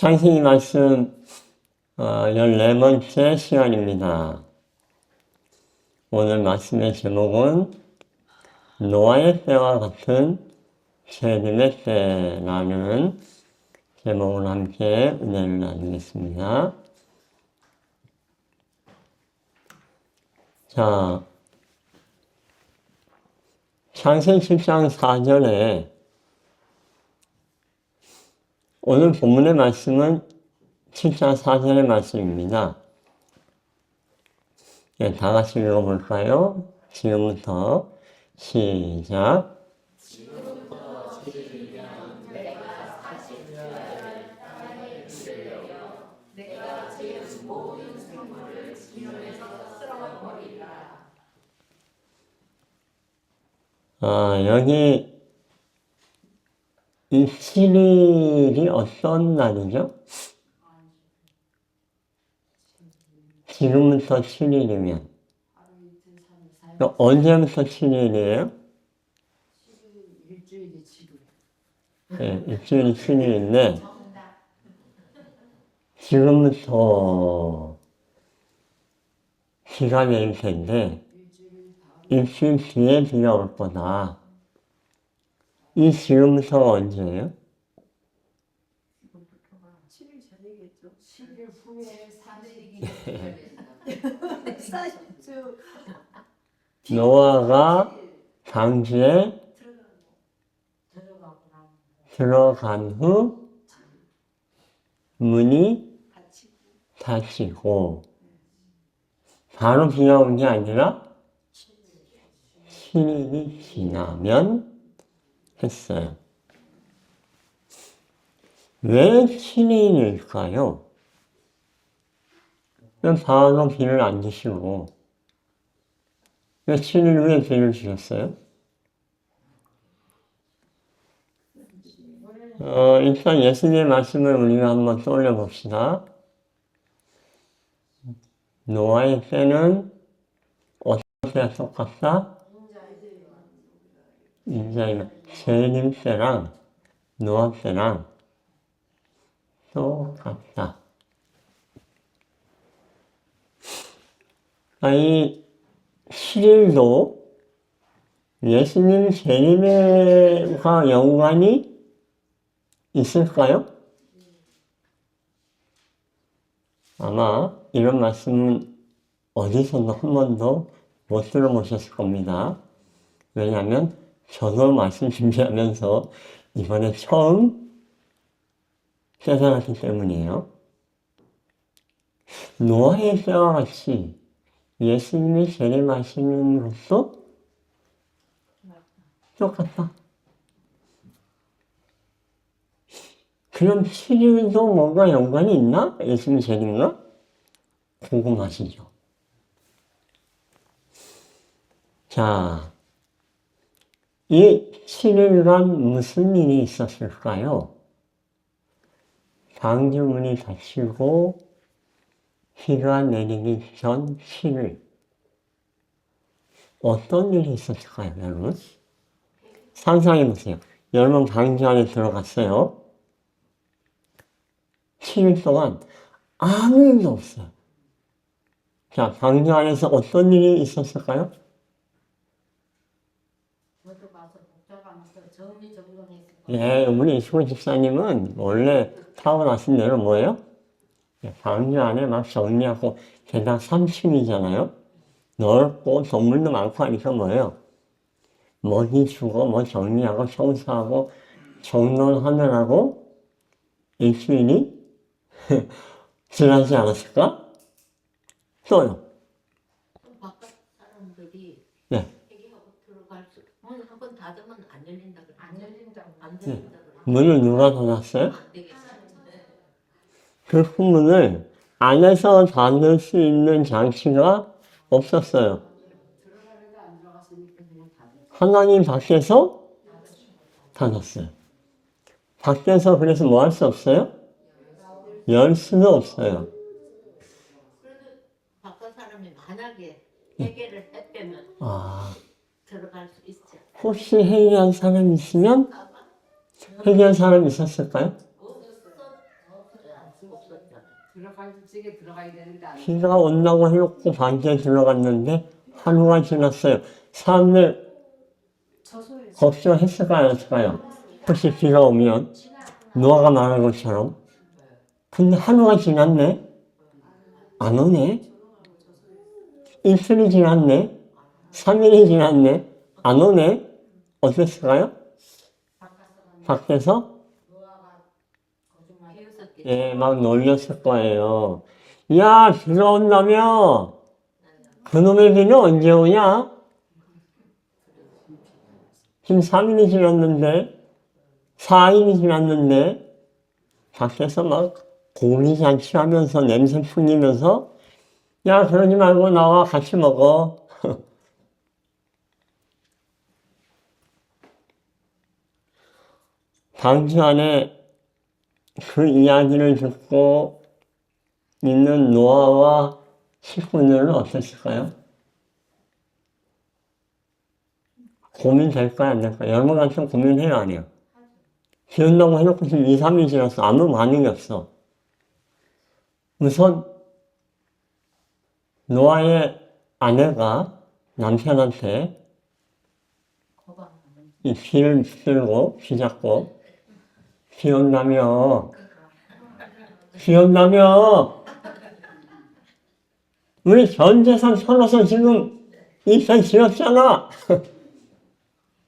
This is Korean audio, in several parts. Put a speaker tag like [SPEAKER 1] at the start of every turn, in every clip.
[SPEAKER 1] 창세기 말씀 14번째 시간입니다. 오늘 말씀의 제목은 노아의 때와 같은 재림의 때라는 제목으로 함께 은혜를 나누겠습니다. 자, 창세기 7장 4절에 오늘 본문의 말씀은 7장 4절의 말씀입니다. 네, 다 같이 읽어볼까요? 지금부터 시작. 지금부터 지으면 내가 사십여를 땅에 주려요. 내가 지은 모든 생물을 지면에서 쓸어버리라. 여기 이 7일이 어떤 날이죠? 지금부터 7일이면 언제부터 7일이에요?
[SPEAKER 2] 일주일이 7일.
[SPEAKER 1] 네, 일주일이 7일인데 지금부터 비가 내릴 텐데 일주일 뒤에 비가 올 거다. 이 지금부터가 언제예요?
[SPEAKER 2] 7일 전이겠죠. 7일 후에 40주.
[SPEAKER 1] 노아가 방주에 들어간 후 문이 닫히고 바로 비가 온 게 아니라 7일이 지나면 했어요. 왜 7일일까요? 왜 바로 비를 안 주시고 왜 7일 후에 비를 주셨어요? 일단 예수님의 말씀을 우리가 한번 떠올려 봅시다. 노아의 때는 어떤 때와 똑같다? 인자의 재림 때랑 노아 때랑 똑같다. 이 7일도 예수님 재림과 연관이 있을까요? 아마 이런 말씀은 어디서도 한 번도 못 들어보셨을 겁니다. 왜냐하면 저도 말씀 준비하면서 이번에 처음 깨달았기 때문이에요. 노아의 때와 같이 예수님이 재림하시는 것도 똑같다. 그럼 7일도 뭔가 연관이 있나? 예수님 재림과? 궁금하시죠? 자, 이 7일간 무슨 일이 있었을까요? 방주문이 닫히고 비가 내리기 전 7일. 어떤 일이 있었을까요, 여러분? 상상해보세요. 여러분 방주 안에 들어갔어요. 7일 동안 아무 일도 없어요. 자, 방주 안에서 어떤 일이 있었을까요?
[SPEAKER 2] 저도 가서 복잡하면서 정리정돈했어요.
[SPEAKER 1] 예, 우리 이수근 집사님은 원래 타고나신 대로 뭐예요? 방주 안에 막 정리하고, 게다가 3층이잖아요? 넓고 동물도 많고 하니까 뭐예요? 먹이 주고, 뭐 정리하고, 청소하고, 정돈하느라고 일주일이 지나지 않았을까? 또요.
[SPEAKER 2] 바깥 사람들이
[SPEAKER 1] 네.
[SPEAKER 2] 회개하고 들어갈 수, 문 한 번 닫으면 안 열린다 그래. 안 열린다고. 안
[SPEAKER 1] 네.
[SPEAKER 2] 열린다 그래.
[SPEAKER 1] 문을 누가 닫았어요?
[SPEAKER 2] 안 되겠어.
[SPEAKER 1] 그 후문을 안에서 닫을 수 있는 장치가 없었어요.
[SPEAKER 2] 들어가는데 안 들어갔으니까 그냥 닫은.
[SPEAKER 1] 하나님 밖에서 닫았어요. 밖에서 그래서 뭐 할 수 없어요? 열 수도 없어요.
[SPEAKER 2] 그래도 바깥 사람이 만약에 회개를 했다면 들어갈 수 있죠.
[SPEAKER 1] 혹시 회개한 사람이 있으면 회개한 사람이 있었을까요?
[SPEAKER 2] 들어가서 찌개 들어가야 되는데 안
[SPEAKER 1] 비가 온다고 해놓고 반지에 들어갔는데 하루가 지났어요. 사람들
[SPEAKER 2] 저소에서
[SPEAKER 1] 걱정했을까요? 했을까요? 혹시 비가 오면 노아가 말한 것처럼. 근데 하루가 지났네? 안 오네? 이틀이 지났네? 3일이 지났네? 안 오네? 어땠을까요? 밖에서? 예, 막 놀렸을 거예요. 야, 비가 온다며? 그놈의 비는 언제 오냐? 지금 3일이 지났는데, 4일이 지났는데, 밖에서 막 고기 잔치 하면서 냄새 풍기면서, 야, 그러지 말고 나와 같이 먹어. 방주 안에 그 이야기를 듣고 있는 노아와 식구들은 어땠을까요? 고민될까요? 안 될까요? 여러분 같은 고민해요? 안 해요? 비 온다고 해놓고 지금 2, 3일 지났어. 아무 반응이 없어. 우선 노아의 아내가 남편한테 이 비를 들고 비 잡고 비 온다며 비 온다며 우리 전 재산 털어서 지금 이편 지었잖아.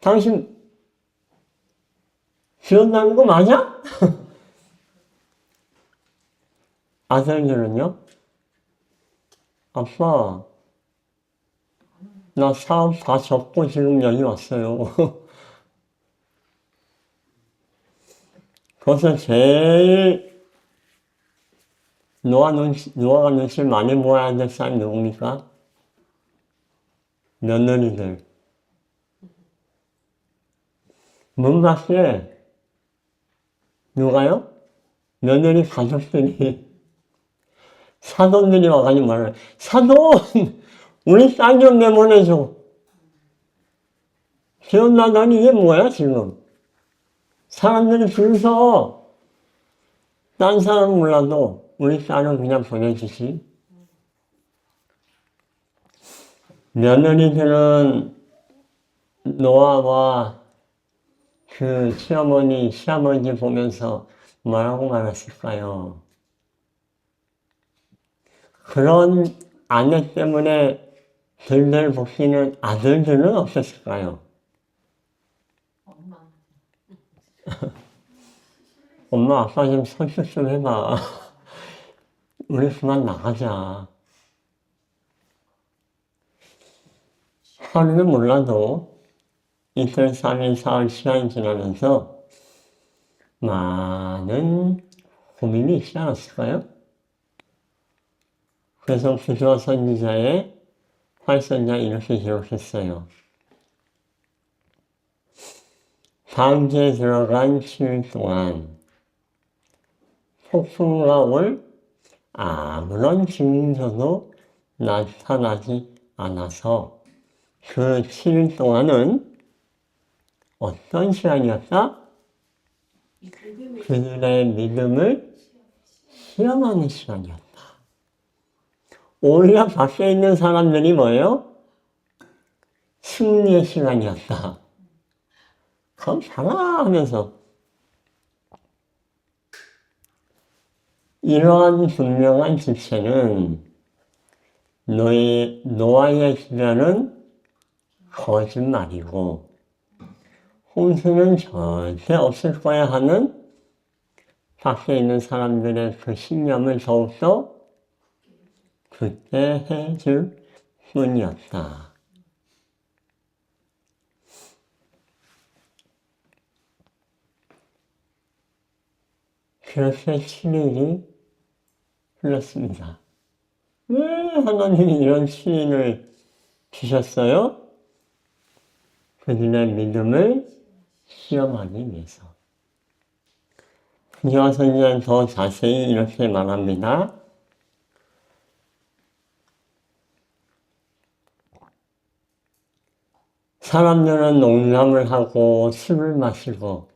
[SPEAKER 1] 당신 비 온다는 거 맞아? 아들들은요? 아빠 나 사업 다 접고 지금 여기 왔어요. 거기서 제일 노아가 눈치를 많이 보아야 될 사람이 누굽니까? 며느리들. 문 밖에 누가요? 며느리 가족들이 사돈들이 와가지고 말해요. 사돈! 우리 딸 좀 내보내줘. 비 온다더니 이게 뭐야 지금? 사람들이 줄 서. 딴 사람은 몰라도 우리 딸은 그냥 보내주지. 며느리들은 노아와 그 시어머니, 시아버지 보면서 뭐라고 말했을까요? 그런 아내 때문에 들들 볶이는 아들들은 없었을까요? 엄마, 아빠 좀 설득 좀 해봐. 우리 그만 나가자. 하루는 몰라도 이틀, 3일, 4일 시간이 지나면서 많은 고민이 있지 않았을까요? 그래서 부조와 선지자의 활선자 이렇게 기록했어요. 방주에 들어간 7일 동안 폭풍우가 올 아무런 징조도 나타나지 않아서 그 7일 동안은 어떤 시간이었다? 그들의 믿음을 시험하는 시간이었다. 오히려 밖에 있는 사람들이 뭐예요? 승리의 시간이었다. 그럼 잘하 하면서 이러한 분명한 지체는 노아의 기별은 거짓말이고 홍수는 절대 없을 거야 하는 밖에 있는 사람들의 그 신념을 더욱더 굳게 해줄 뿐이었다. 그렇게 7일이 흘렀습니다. 왜 하나님이 이런 7일을 주셨어요? 그들의 믿음을 시험하기 위해서. 부조와 선지자는 더 자세히 이렇게 말합니다. 사람들은 농담을 하고 술을 마시고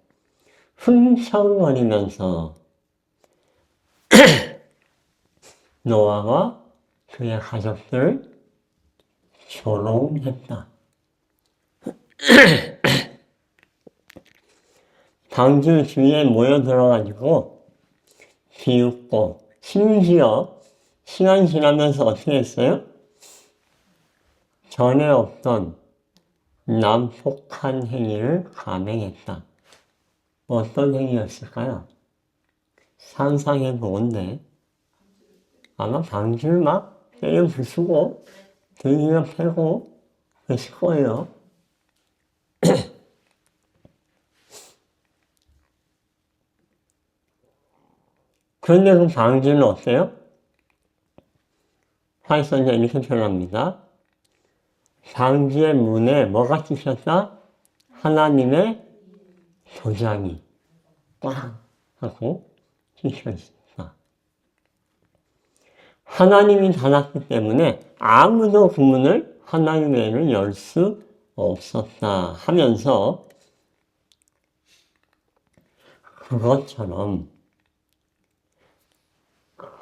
[SPEAKER 1] 흥청거리면서 노아와 그의 가족들을 조롱했다. 방주 주위에 모여들어가지고 비웃고 심지어 시간 지나면서 어떻게 했어요? 전에 없던 난폭한 행위를 감행했다. 어떤 행위였을까요? 상상해 보건데 아마 방주를 막 때려 부수고 등이나 패고 그랬을 거예요. 그런데 그 방주는 어때요? 활선자 이렇게 표현합니다. 방주의 문에 뭐가 찍혔다? 하나님의 도장이 꽝 하고 찍혀 있습니다. 하나님이 닫았기 때문에 아무도 그 문을 하나님 외에는 열 수 없었다 하면서 그것처럼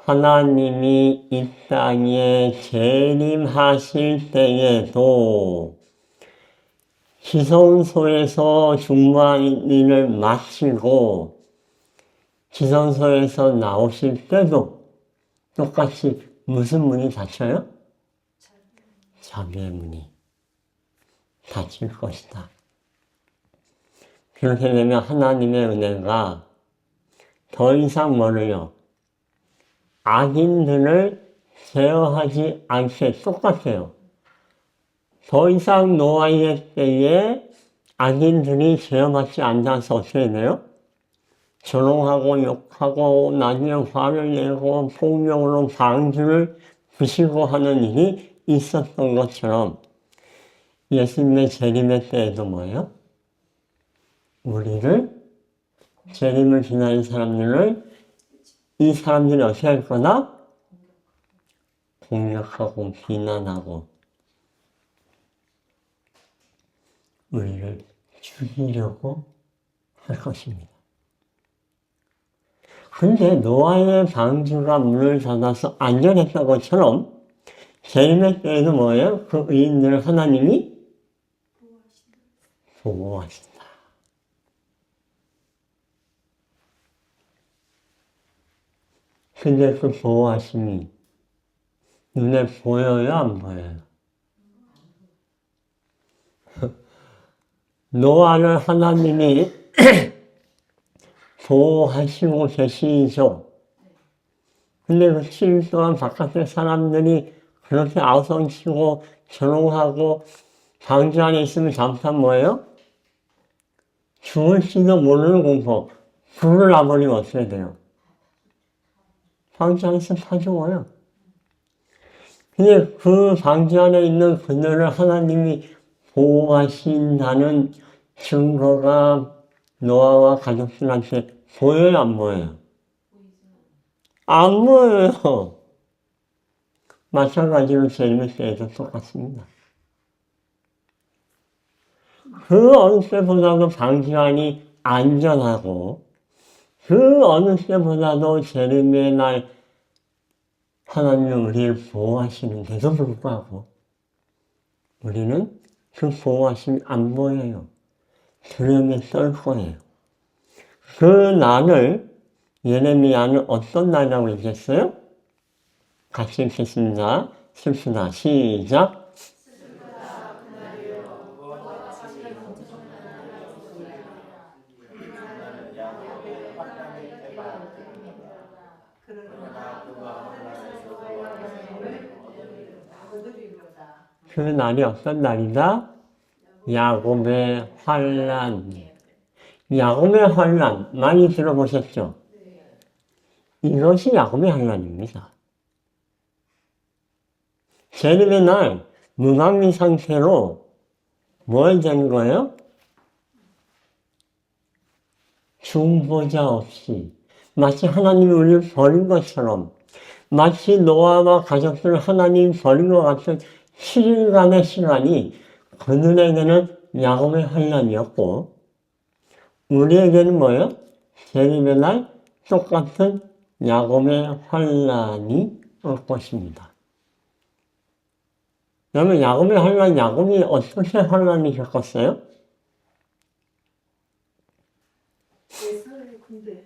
[SPEAKER 1] 하나님이 이 땅에 재림하실 때에도 지성소에서 중보하는 일을 마치고 지성소에서 나오실 때도 똑같이 무슨 문이 닫혀요? 자비의 문이 닫힐 것이다. 그렇게 되면 하나님의 은혜가 더 이상 뭐를요? 악인들을 제어하지 않게 똑같아요. 더 이상 노아의 때에 악인들이 제어받지 않아서 어떻게 돼요? 조롱하고 욕하고 나중에 화를 내고 폭력으로 방주를 부시고 하는 일이 있었던 것처럼 예수님의 재림의 때에도 뭐예요? 우리를 재림을 기다린 사람들을 이 사람들이 어떻게 할 거다? 공격하고 비난하고 우리를 죽이려고 할 것입니다. 근데 노아의 방주가 문을 닫아서 안전했던 것처럼 재림의 때에도 뭐예요? 그 의인들을 하나님이 보호하신다. 근데 그 보호하심이 눈에 보여요? 안 보여요? 노아를 하나님이 보호하시고 계시죠. 근데 그 7일 동안 바깥에 사람들이 그렇게 아우성치고 조롱하고 방주 안에 있으면 잘못하면 뭐예요? 죽을지도 모르는 공포. 불을 놔버리면 어떻게 돼요? 방주 안에서 다 죽어요. 근데 그 방주 안에 있는 그들을 하나님이 보호하신다는 증거가 노아와 가족들한테 보여요, 안 보여요? 안 보여요. 마찬가지로 재림의 때에도 똑같습니다. 그 어느 때보다도 방주안이 안전하고 그 어느 때보다도 재림의 날 하나님이 우리를 보호하시는데도 불구하고 우리는 그 보호하심이 안 보여요. 두려움에 떨 거예요. 그 날을 예레미야는 어떤 날이라고 얘기했어요? 같이 읽겠습니다. 슬프다. 시작. 그 날이 어떤 날이다? 야곱의 환란. 야곱의 환란 많이 들어보셨죠? 이것이 야곱의 환란입니다. 재림의 날 무방비 상태로 뭘 된 거예요? 중보자 없이 마치 하나님이 우리를 버린 것처럼 마치 노아와 가족들을 하나님이 버린 것 같은 7일간의 시간이 그들에게는 야곱의 환란이었고 우리에게는 뭐예요? 재림의 날 똑같은 야곱의 환란이 것입니다. 그러면 야곱이 어떻게 환란이 겪었어요?
[SPEAKER 2] 에서의 군대.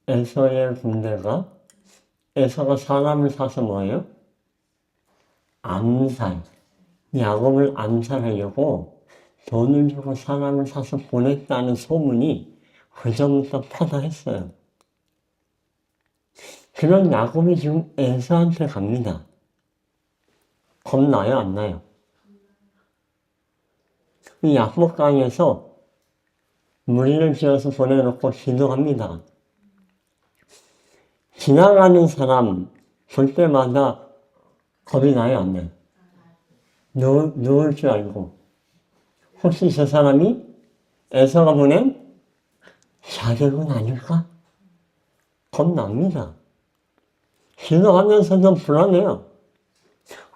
[SPEAKER 1] 에서의 군대가, 에서가 사람을 사서 뭐예요? 암살. 야곱을 암살하려고 돈을 주고 사람을 사서 보냈다는 소문이 그전부터 퍼져했어요. 그런 야곱이 지금 에서한테 갑니다. 겁나요, 안 나요? 이 야복강에서 무리를 지어서 보내놓고 기도합니다. 지나가는 사람 볼 때마다 겁이 나요, 안 나요? 누울 줄 알고. 혹시 저 사람이 에서가 보낸 자객은 아닐까? 겁납니다. 기도하면서도 불안해요.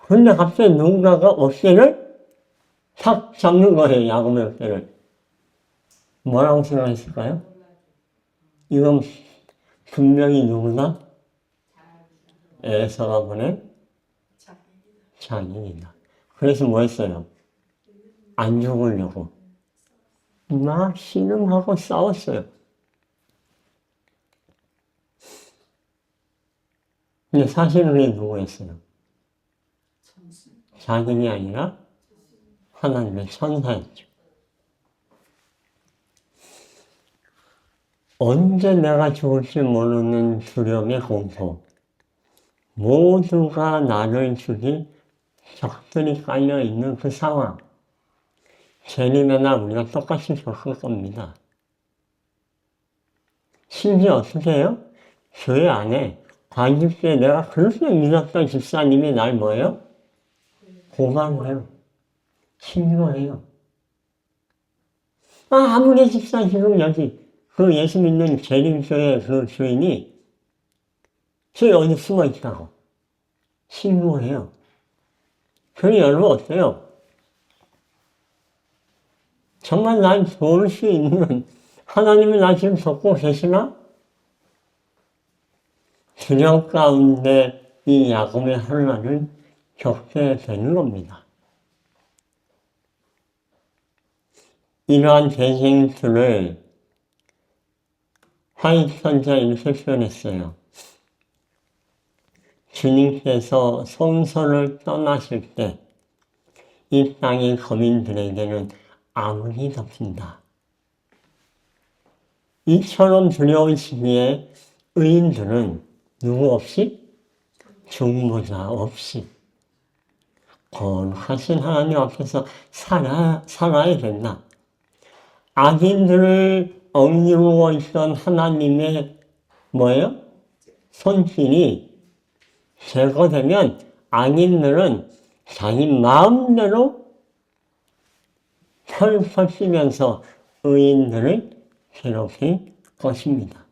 [SPEAKER 1] 근데 갑자기 누군가가 어깨를 탁 잡는 거예요, 야곱의 어깨를. 뭐라고 생각했을까요? 이건 분명히 누구나 에서가 보낸 자기이다. 그래서 뭐 했어요? 안 죽으려고 막 씨름하고 싸웠어요. 근데 사실은 그게 누구였어요? 자기이 아니라 하나님의 천사였죠. 언제 내가 죽을지 모르는 두려움의 공포, 모두가 나를 죽일 적들이 깔려있는 그 상황, 재림에나 우리가 똑같이 겪을 겁니다. 심지어 어떻게 해요? 교회 안에 관직때 내가 그렇게 믿었던 집사님이 날 뭐예요? 고발을 해요. 신고해요. 아무리 집사 지금 여기 그 예수 믿는 재림교회 그 주인이 저기 어디 숨어 있다고 신고해요. 그러니 여러분 어때요? 정말 날 도울 수 있는 하나님이 나 지금 돕고 계시나? 두려움 가운데 이 야곱의 환난을 겪게 되는 겁니다. 이러한 대생들을 화이트 선지자 이렇게 표현했어요. 주님께서 성소를 떠나실 때 이 땅의 거민들에게는 암흑이 덮인다. 이처럼 두려운 시기에 의인들은 누구 없이? 중보자 없이 거룩하신 하나님 앞에서 살아야 된다. 악인들을 억누르고 있던 하나님의 뭐예요? 손길이 제거되면 악인들은 자기 마음대로 펼치면서 의인들을 괴롭힐 것입니다.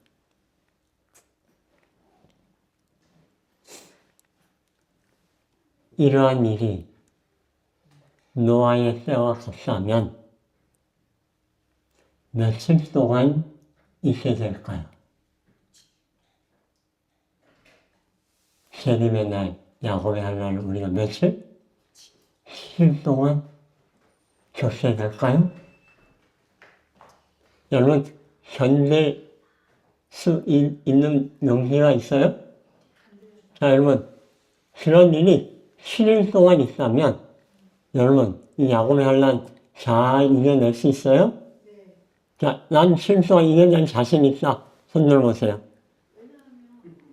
[SPEAKER 1] 이러한 일이 노아의 때와 같다면 며칠 동안 있게 될까요? 재림의 날, 야곱의 한날을 우리가 며칠? 7일 동안 겪게 될까요? 여러분, 견딜 수 있는 용기가 있어요? 자, 여러분, 그런 일이 7일 동안 있다면, 여러분, 이 야곱의 한날 잘 이겨낼 수 있어요? 자, 난 7일 동안 이겨낼 자신 있다. 손 들어보세요.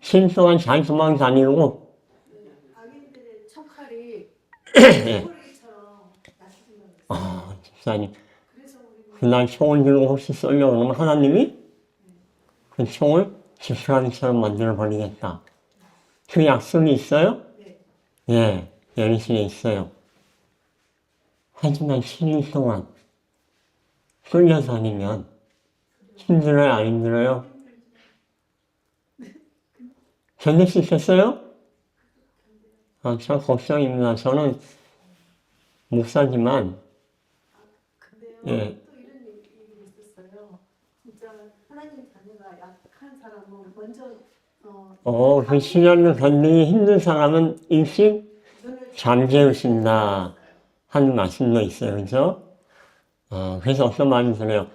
[SPEAKER 1] 7일 동안 잘 도망 다니고,
[SPEAKER 2] 악인들의 척칼이
[SPEAKER 1] 네.
[SPEAKER 2] 소리처럼 나시는
[SPEAKER 1] 집사님, 그날 총을 들고 혹시 쏘려고 그러면 하나님이 그 총을 지푸라기처럼 만들어버리겠다. 그 약속이 있어요? 예, 예리신에 있어요. 하지만 7일 동안 끌려다니면 힘들어요, 안 힘들어요? 견딜 수 있겠어요? 참 걱정입니다. 저는 목사지만,
[SPEAKER 2] 근데요,
[SPEAKER 1] 예.
[SPEAKER 2] 또 이런 일이 있었어요. 진짜 하나님 자녀가 약한 사람은 먼저
[SPEAKER 1] 그 시련을 견디기 힘든 사람은 일찍 잠재우신다 하는 말씀도 있어요. 그죠? 그래서 어떤 말이 들어요.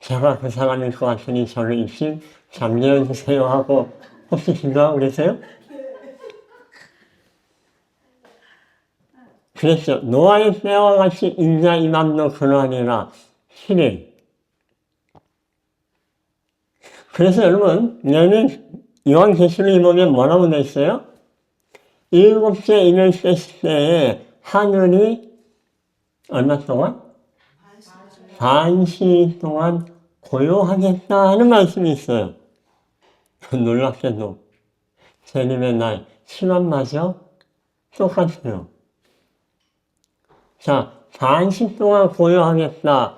[SPEAKER 1] 제가 그 사람일 것 같으니 저를 일찍 잠재워주세요 하고 혹시 기도하고 그랬어요? 그랬죠. 노아의 때와 같이 인자 이맘도 그러하니라. 7일. 그래서 여러분, 얘는 요한계시록에 보면 뭐라고 돼 있어요? 일곱째 인을 뗐을 때에 하늘이 얼마 동안? 반시 동안 고요하겠다 하는 말씀이 있어요. 놀랍게도 재림의 날 시간마저 똑같아요. 자, 반시 동안 고요하겠다.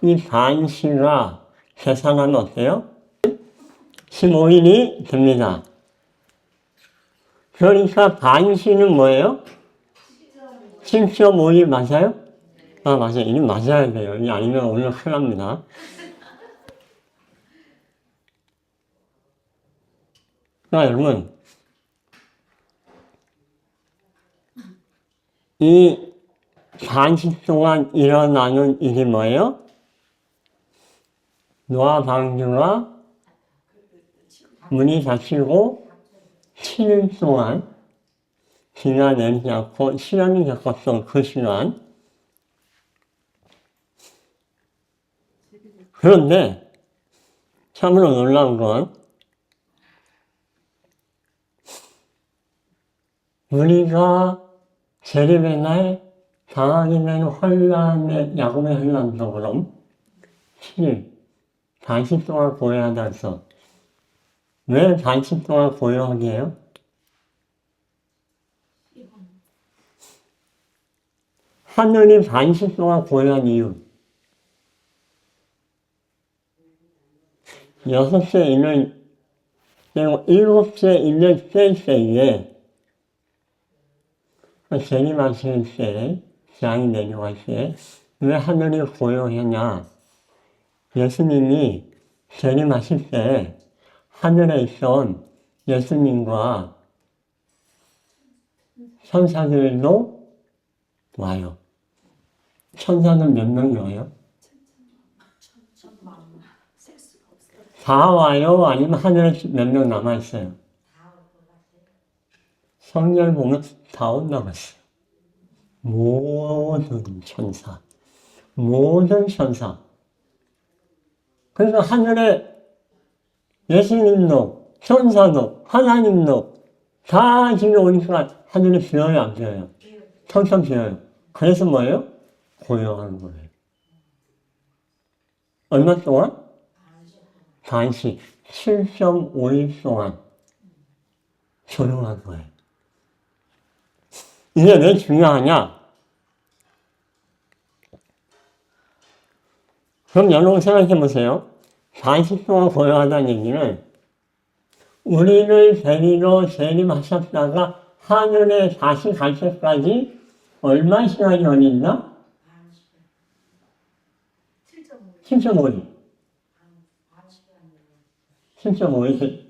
[SPEAKER 1] 이 반시가 계산하면 어때요? 15일이 됩니다. 그러니까 반시는 뭐예요? 7.5일 맞아요? 맞아요. 이게 맞아야 돼요. 이 아니면 오늘 큰일 납니다. 그러니까 여러분, 이 반시 동안 일어나는 일이 뭐예요? 노아 방주가 문이 닫히고 7일 동안 비가 내리지 않고 시련을 겪었던 그 시간. 그런데 참으로 놀라운 건 우리가 재림의 날 당하게 되는 혼란의 야곱의 혼란처럼 7일 반시 동안 고요하다 해서 왜 반시 동안 고요하게 해요? 하늘이 반시 동안 고요한 이유. 6째 인을 그리고 7째 인을 뗄 때에 재림하실 때, 재앙이 내려갈 때 왜 하늘이 고요하냐? 예수님이 재림하실 때 하늘에 있던 예수님과 천사들도 와요. 천사는 몇 명이 와요? 다 와요? 아니면 하늘에 몇 명 남아있어요? 성경을 보면 다 온다고 했어요. 모든 천사. 모든 천사. 그래서 하늘에 예수님도, 천사도, 하나님도 다 지금 오니까 하늘이 비어요, 안 비어요? 텅텅 비어요. 그래서 뭐예요? 고요한 거예요. 얼마 동안? 반시 7.5일 동안 조용한 거예요. 이게 왜 중요하냐? 그럼 여러분 생각해 보세요. 반시 동안 고요하다는 얘기는 우리를 데리러 재림하셨다가 하늘에 다시 갈 때까지 얼마 시간이 걸린다? 7.5일. 7.5일.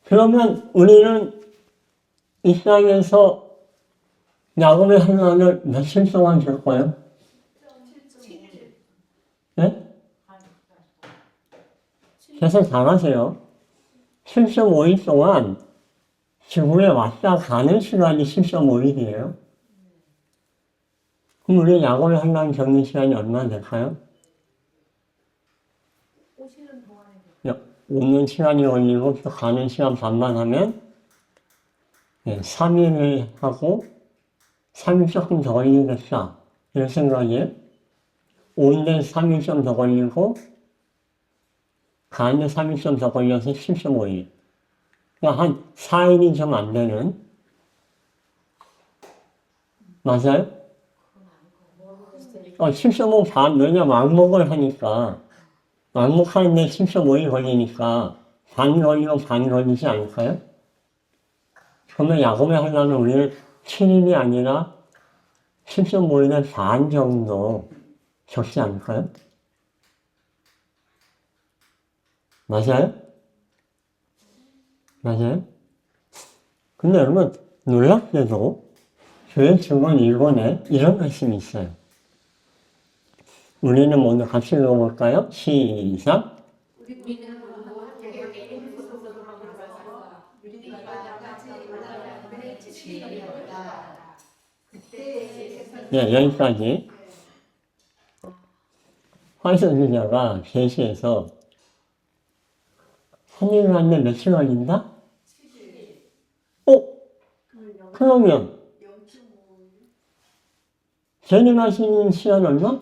[SPEAKER 1] 그러면 우리는 이 땅에서 야곱의 환난을 며칠 동안 겪어요? 네? 계산 잘하세요. 7.5일 동안 지구에 왔다 가는 시간이 7.5일이에요. 그럼 우리 야곱의 환난 겪는 시간이 얼마나 될까요? 오는 시간이 걸리고 또 가는 시간 반만 하면 3일을 하고 3일 조금 더 걸리겠다 이런 생각이에요. 오는데 3일 좀 더 걸리고 가는데 3일 좀 더 걸려서 7.5일. 그러니까 한 4일이 좀 안 되는. 맞아요? 7.5 반, 왜냐 왕복을 하니까 왕복하는데 7.5일 걸리니까 반 걸리고 반 걸리지 않을까요? 그러면 야곱의 환난은 우리는 7일이 아니라 7.5일의 반 정도 적지 않을까요? 맞아요? 맞아요? 근데 여러분, 놀랍게도 교회 증언 1권에 이런 말씀이 있어요. 우리는 먼저 같이 읽어볼까요? 시작. 네, 여기까지. 화이선 기자가 제시해서 하늘을 하는데 며칠 걸린다? 그러면 재림하시는 시간 얼마?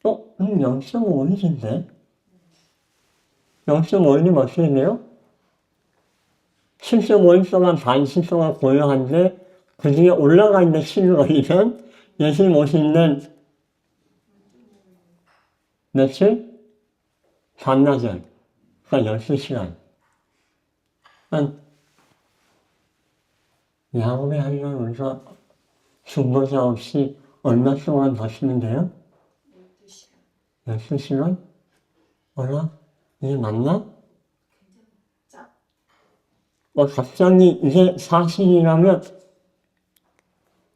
[SPEAKER 1] 그럼 0.5일인데? 0.5일이면 어떻게 돼요? 7.5일 동안 반시 동안 고요한데 그 중에 올라가 있는 7일 걸리면 예수님 오시는 며칠? 반나절. 그러니까 12시간. 야곱의 하루는 우리가 중보자 없이 얼마 동안 버시면 돼요? 12시간? 어라? 이게 맞나? 갑자기 이게 사실이라면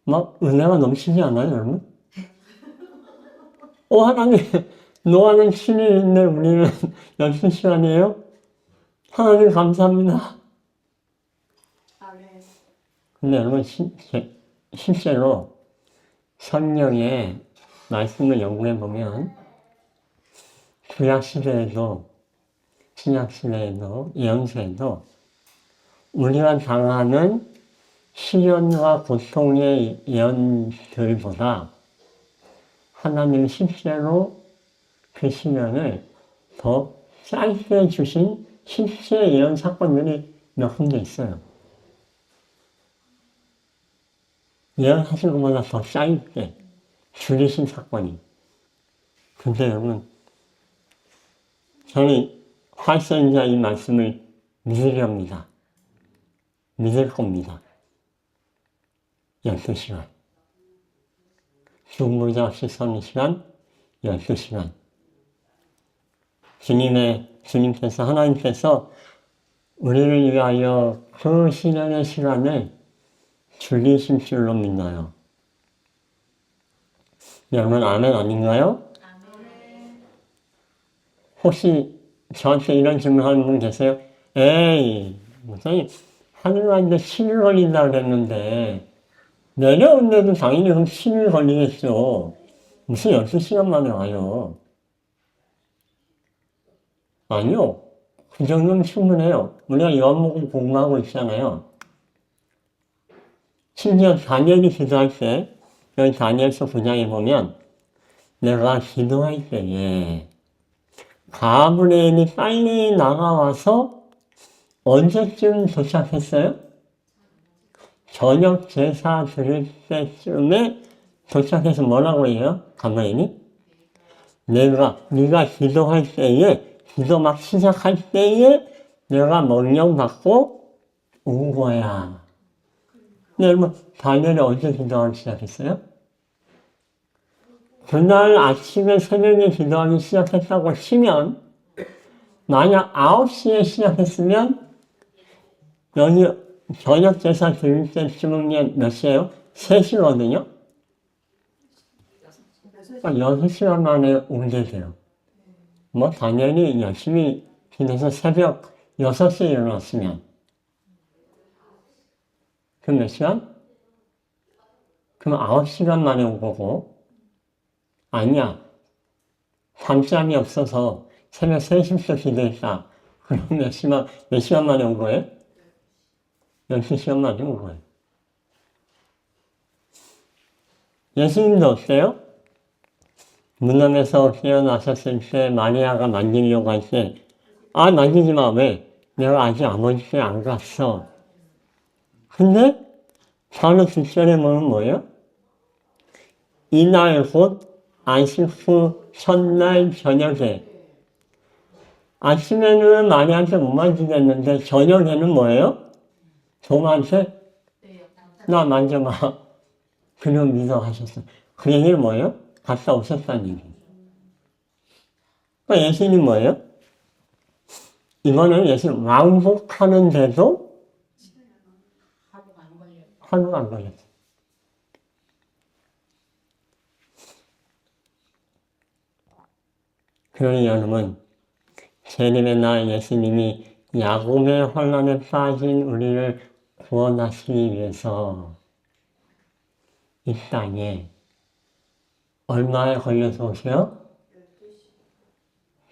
[SPEAKER 1] 막 은혜가 넘치지 않아요, 여러분? 하나님, 노아는 7일인데 우리는 12시간이에요? 하나님 감사합니다. 근데 여러분, 실제로 성경의 말씀을 연구해보면 구약시대에도 신약시대에도 예언서에도 우리가 당하는 시련과 고통의 예언들보다 하나님이 실제로 그 시련을 더 짧게 주신 실제 예언 사건들이 몇 군데 있어요. 예언하신 것보다 더 짧게 줄이신 사건이. 근데 여러분, 저는 활성자 이 말씀을 믿으렵니다. 믿을 겁니다. 12시간. 중보자 없이 서는 시간, 12시간. 주님께서, 하나님께서 우리를 위하여 그 시련의 시간을 줄이신 줄로 믿나요? 여러분, 아멘 아닌가요? 혹시 저한테 이런 질문하는 분 계세요? 에이, 목사님, 하늘 가는데 10일 걸린다 그랬는데, 내려오는데도 당연히 그럼 10일 걸리겠죠. 무슨 12시간 만에 와요? 아니요. 그 정도면 충분해요. 우리가 요한복음 공부하고 있잖아요. 심지어 다니엘이 기도할 때, 여기 다니엘서 9장에 보면, 내가 기도할 때에, 가브리엘이 빨리 나가와서 언제쯤 도착했어요? 저녁 제사 드릴 때쯤에 도착해서 뭐라고 해요? 가브리엘이? 네가 기도할 때에, 기도 막 시작할 때에 내가 명령받고 온 거야. 근데 여러분, 다니엘이 언제 기도하기 시작했어요? 그날 아침에 새벽에 기도하기 시작했다고 치면, 만약 9시에 시작했으면, 여기 저녁 제사 드릴 때쯤은 몇 시예요? 3시거든요? 그러니까 6시간 만에 오게 돼요. 다니엘이 열심히 기도해서 새벽 6시에 일어났으면, 그럼 몇 시간? 그럼 9시간 만에 온 거고, 아니야. 잠잠이 없어서 새벽 3시부터 기도했다. 그럼 몇 시간 만에 온 거예요? 12시간 만에 온 거예요. 예수님도 어때요? 문안에서 깨어나셨을 때 마리아가 만지려고 할 때, 만지지 마. 왜? 내가 아직 아버지 댁에 안 갔어. 근데 바로 뒷절에 보면 뭐예요? 이날 곧 안식 후 첫날 저녁에. 아침에는 마리아한테 못 만지겠는데 저녁에는 뭐예요? 도마한테 나 만져봐. 그냥 믿어 하셨어요. 그 얘기는 뭐예요? 갔다 오셨다는 얘기. 그러니까 예수님 뭐예요? 이거는 예수 왕복하는데도 하루가 안 걸렸어요. 그러니 여러분, 재림의 날 예수님이 야곱의 혼란에 빠진 우리를 구원하시기 위해서 이 땅에 얼마에 걸려서 오세요?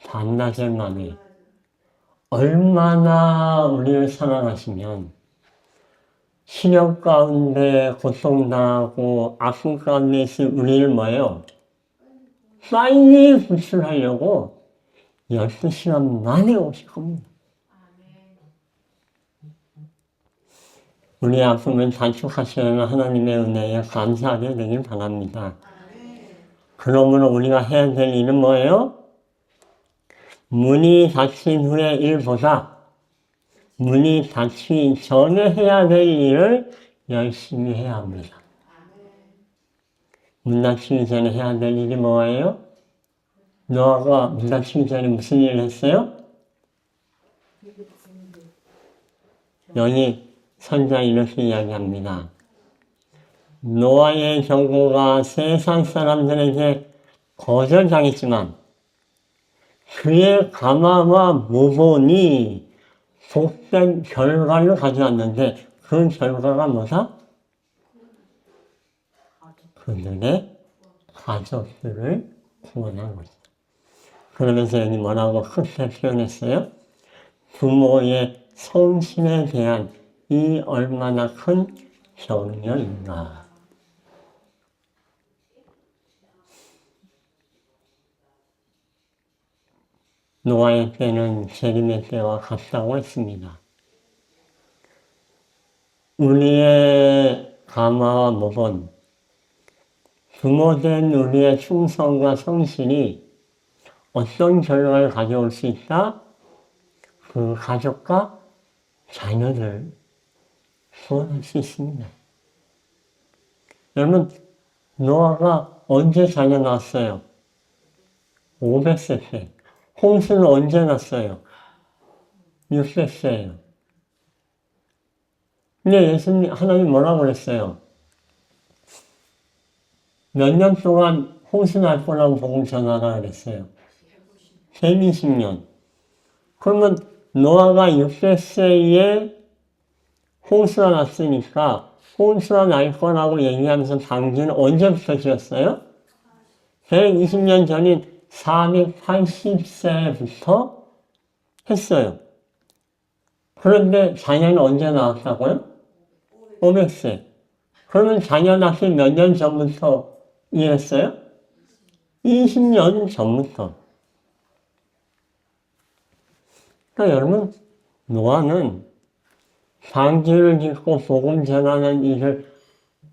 [SPEAKER 1] 반나절 만에. 얼마나 우리를 사랑하시면 시력 가운데 고통당하고 아픔 가운데 있을 우리를 뭐예요? 빨리 구출하려고 12시간 만에 오실 겁니다. 우리의 아픔을 단축하시는 하나님의 은혜에 감사하게 되길 바랍니다. 그러므로 우리가 해야 될 일은 뭐예요? 문이 닫힌 후의 일보다 문이 닫히기 전에 해야 될 일을 열심히 해야 합니다. 문 닫히기 전에 해야 될 일이 뭐예요? 노아가 문 닫히기 전에 무슨 일을 했어요? 여기 선자 이렇게 이야기합니다. 노아의 경고가 세상 사람들에게 거절당했지만 그의 가마와 모본이 복된 결과를 가져왔는데 그 결과가 뭐다? 그들의 가족들을 구원한 것이다. 그러면서 여기 뭐라고 크게 표현했어요? 부모의 성신에 대한 이 얼마나 큰 격려인가. 노아의 때는 재림의 때와 같다고 했습니다. 우리의 가마와 모본, 부모된 우리의 충성과 성실이 어떤 결과를 가져올 수 있다? 그 가족과 자녀들 구원할 수 있습니다. 여러분, 노아가 언제 자녀 낳았어요? 500세 때. 홍수는 언제 났어요? 600세예요. 근데 예수님, 하나님 뭐라고 그랬어요? 몇 년 동안 홍수 날 거라고 복음 전하라 그랬어요. 120년. 그러면 노아가 600세에 홍수가 났으니까 홍수가 날 거라고 얘기하면서 방주는 언제부터 지었어요? 120년 전인 480세부터 했어요. 그런데 자녀는 언제 나왔다고요? 500세. 그러면 자녀 낳기 몇 년 전부터 일했어요? 20년 전부터. 그러니까 여러분, 노아는 방주를 짓고 복음 전하는 일을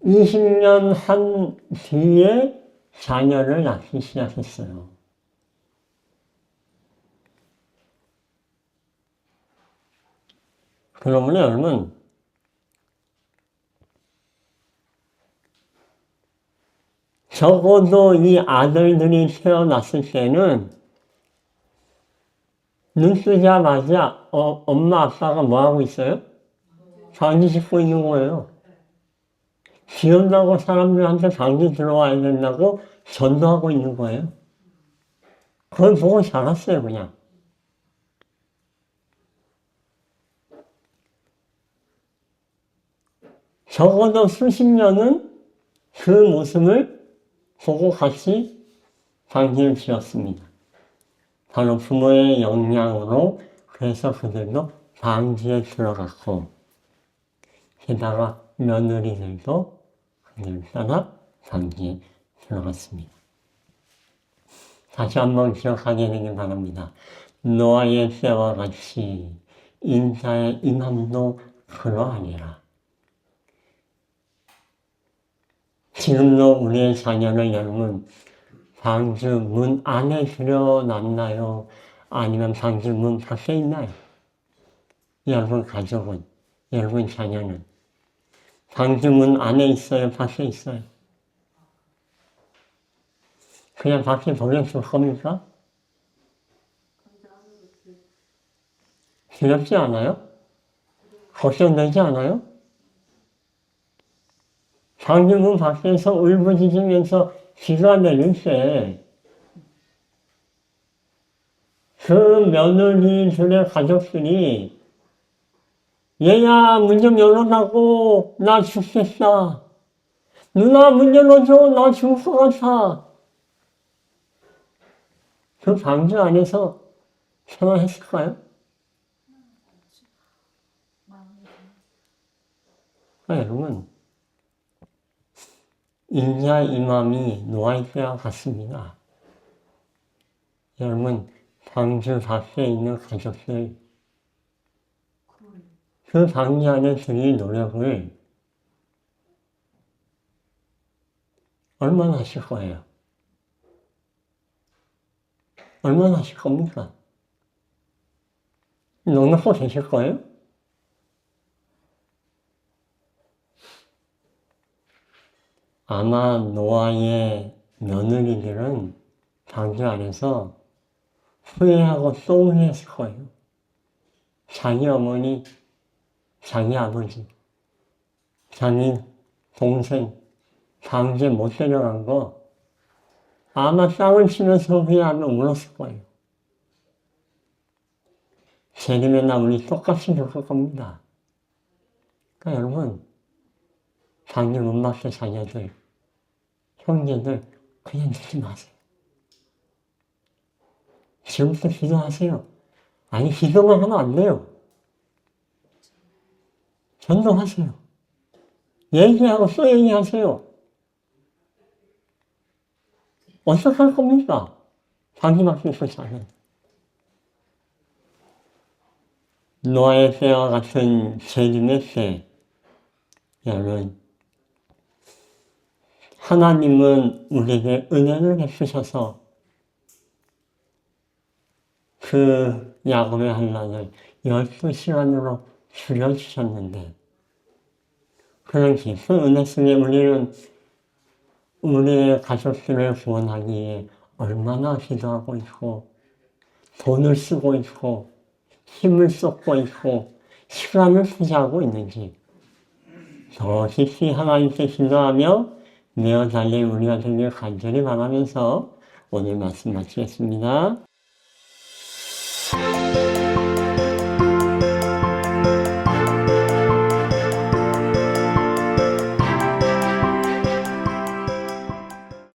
[SPEAKER 1] 20년 한 뒤에 자녀를 낳기 시작했어요. 그러면 여러분, 적어도 이 아들들이 태어났을 때는 눈 뜨자마자 엄마 아빠가 뭐하고 있어요? 방지 짓고 있는 거예요. 비 온다고 사람들한테 방지 들어와야 된다고 전도하고 있는 거예요. 그걸 보고 자랐어요, 그냥. 적어도 수십 년은 그 모습을 보고 같이 방지를 지었습니다. 바로 부모의 영향으로 그래서 그들도 방지에 들어갔고 게다가 며느리들도 그들 따라 방지에 들어갔습니다. 다시 한번 기억하게 되길 바랍니다. 노아의 때와 같이 인자의 임함도 그러하니라. 지금도 우리의 자녀를 여러분 방주 문 안에 들여놨나요? 아니면 방주 문 밖에 있나요? 여러분 가족은, 여러분 자녀는 방주 문 안에 있어요? 밖에 있어요? 그냥 밖에 보내줄 겁니까? 두렵지 않아요? 걱정되지 않아요? 장님은 밖에서 울부짖으면서 비가 내릴 때, 그 며느리들의 가족들이 얘야 문 좀 열어놔고 나 죽겠다. 누나 문 열어줘 나 죽을 것 같아. 그 방주 안에서 생활했을까요? 여러분 인자 이맘이 노아의 때와 같습니다. 여러분 방주 밖에 있는 가족들 그 방주 안에 들일 노력을 얼마나 하실 거예요? 얼마나 하실 겁니까? 넉넉히 되실 거예요? 아마 노아의 며느리들은 방주 안에서 후회하고 또 후회했을 거예요. 자기 어머니, 자기 아버지, 자기 동생, 방주에 못 데려간 거 아마 땅을 치면서 후회하며 울었을 거예요. 재림의 우리 똑같이 겪을 겁니다. 그러니까 여러분, 방주 문 밖에 자녀들, 형제들 그냥 두지 마세요. 지금부터 기도하세요. 아니 기도만 하면 안 돼요. 전도하세요. 얘기하고 또 얘기하세요. 어떻게 할 겁니까? 자기밖에 있지 않아요. 노아의 때와 같은 재림의 때, 여러분, 하나님은 우리에게 은혜를 베푸셔서 그 야곱의 환난을 12시간으로 줄여주셨는데, 그런지 그 은혜 속에 우리는 우리의 가족들을 구원하기 위해 얼마나 기도하고 있고, 돈을 쓰고 있고, 힘을 쏟고 있고, 시간을 투자하고 있는지, 더 깊이 하나님께 기도하며 내어 달릴 우리가 되길 간절히 바라면서 오늘 말씀 마치겠습니다.